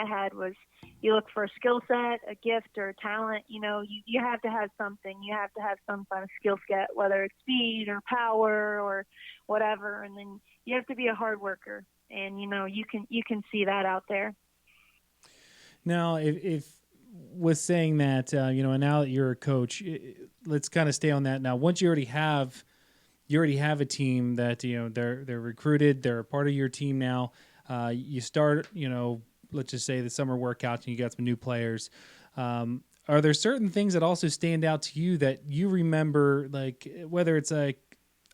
had was you look for a skill set, a gift, or a talent. You have to have something. You have to have some kind of skill set, whether it's speed or power or whatever. And then you have to be a hard worker. And, you can see that out there. Now, if with saying that, and now that you're a coach, let's kind of stay on that. Now, once you already have a team that they're recruited, they're a part of your team now. You start, let's just say the summer workouts, and you got some new players. Are there certain things that also stand out to you that you remember, like whether it's like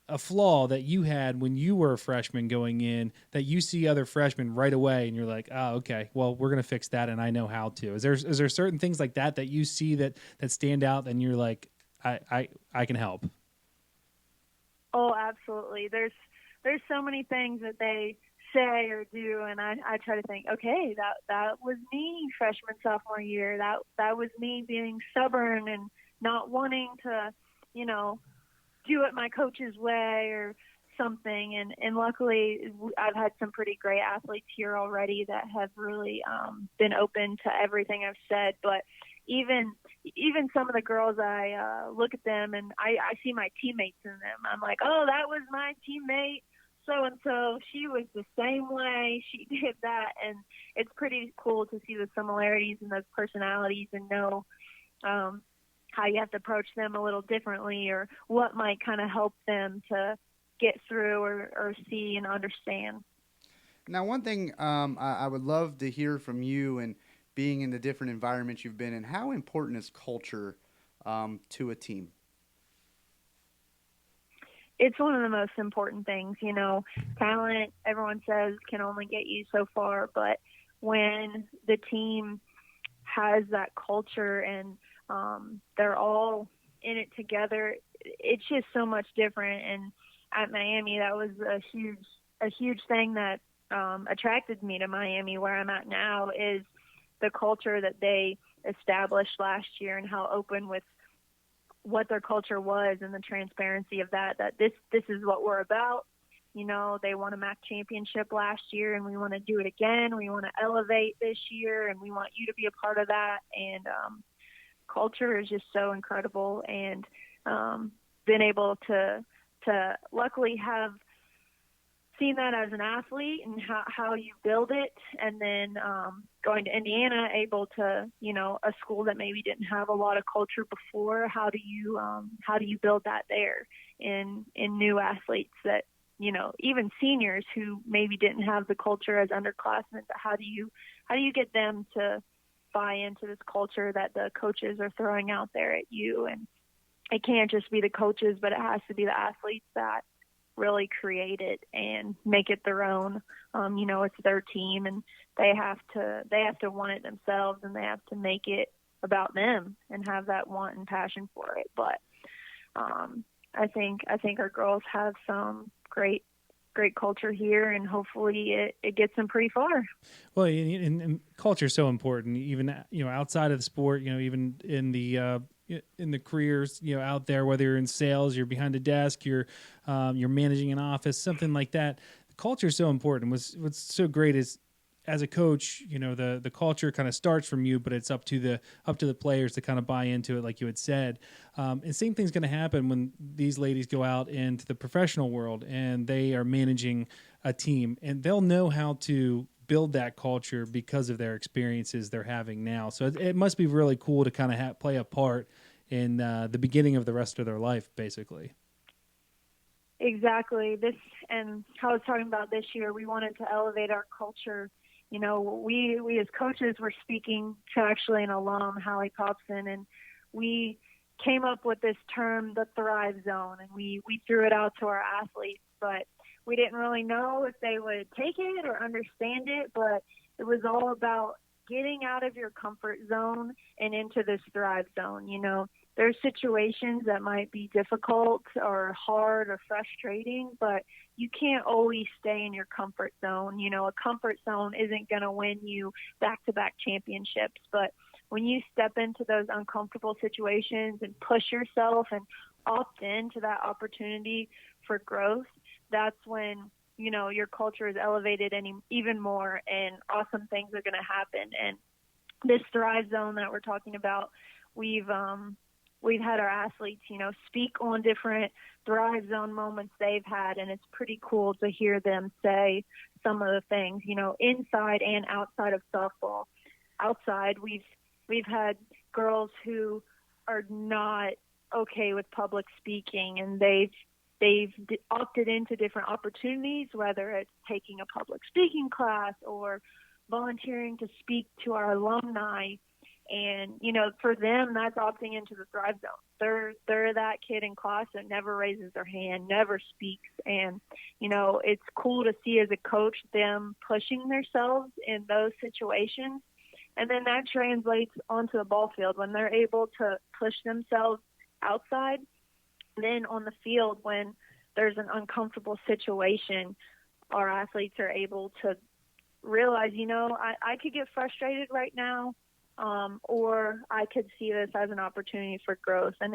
a flaw that you had when you were a freshman going in that you see other freshmen right away and you're like, oh, okay, well, we're going to fix that and I know how to. Is there certain things like that you see that stand out and you're like, I can help? Oh, absolutely. There's so many things that they say or do, and I try to think, okay, that was me freshman, sophomore year. That was me being stubborn and not wanting to, do it my coach's way or something. And luckily, I've had some pretty great athletes here already that have really been open to everything I've said. But even some of the girls, I look at them and I see my teammates in them. I'm like, oh, that was my teammate so-and-so. She was the same way. She did that. And it's pretty cool to see the similarities in those personalities and know how you have to approach them a little differently or what might kind of help them to get through or see and understand. Now, one thing I would love to hear from you, and being in the different environments you've been in, how important is culture to a team? It's one of the most important things. Talent, everyone says, can only get you so far, but when the team has that culture and they're all in it together, it's just so much different. And at Miami, that was a huge thing that attracted me to Miami, where I'm at now, is the culture that they established last year and how open with what their culture was and the transparency of that this is what we're about. They won a MAC championship last year and we want to do it again. We want to elevate this year and we want you to be a part of that. And culture is just so incredible, and been able to luckily have seen that as an athlete and how you build it. And then going to Indiana, able to, a school that maybe didn't have a lot of culture before, how do you build that there in new athletes that, even seniors who maybe didn't have the culture as underclassmen, but how do you get them to buy into this culture that the coaches are throwing out there at you? And it can't just be the coaches, but it has to be the athletes that really create it and make it their own. It's their team, and they have to want it themselves, and they have to make it about them and have that want and passion for it. But I think our girls have some great culture here, and hopefully it gets them pretty far. Well, and culture is so important, even outside of the sport. Even in the careers out there, whether you're in sales, you're behind a desk, you're managing an office, something like that. The culture is so important. What's so great is, as a coach, the culture kind of starts from you, but it's up to the players to kind of buy into it, like you had said. And same thing's going to happen when these ladies go out into the professional world and they are managing a team, and they'll know how to build that culture because of their experiences they're having now. So it must be really cool to kind of play a part in the beginning of the rest of their life, basically. Exactly. And how I was talking about this year, we wanted to elevate our culture. We as coaches were speaking to actually an alum, Hallie Thompson, and we came up with this term, the Thrive Zone, and we threw it out to our athletes, but we didn't really know if they would take it or understand it. But it was all about getting out of your comfort zone and into this Thrive Zone. There's situations that might be difficult or hard or frustrating, but you can't always stay in your comfort zone. A comfort zone isn't going to win you back-to-back championships, but when you step into those uncomfortable situations and push yourself and opt into that opportunity for growth, that's when your culture is elevated even more, and awesome things are going to happen. And this Thrive Zone that we're talking about, we've had our athletes, speak on different Thrive Zone moments they've had, and it's pretty cool to hear them say some of the things, inside and outside of softball. Outside, we've had girls who are not okay with public speaking, and they've opted into different opportunities, whether it's taking a public speaking class or volunteering to speak to our alumni. And, for them, that's opting into the Thrive Zone. They're that kid in class that never raises their hand, never speaks. And, it's cool to see as a coach them pushing themselves in those situations. And then that translates onto the ball field when they're able to push themselves outside. Then on the field, when there's an uncomfortable situation, our athletes are able to realize, I could get frustrated right now, or I could see this as an opportunity for growth. And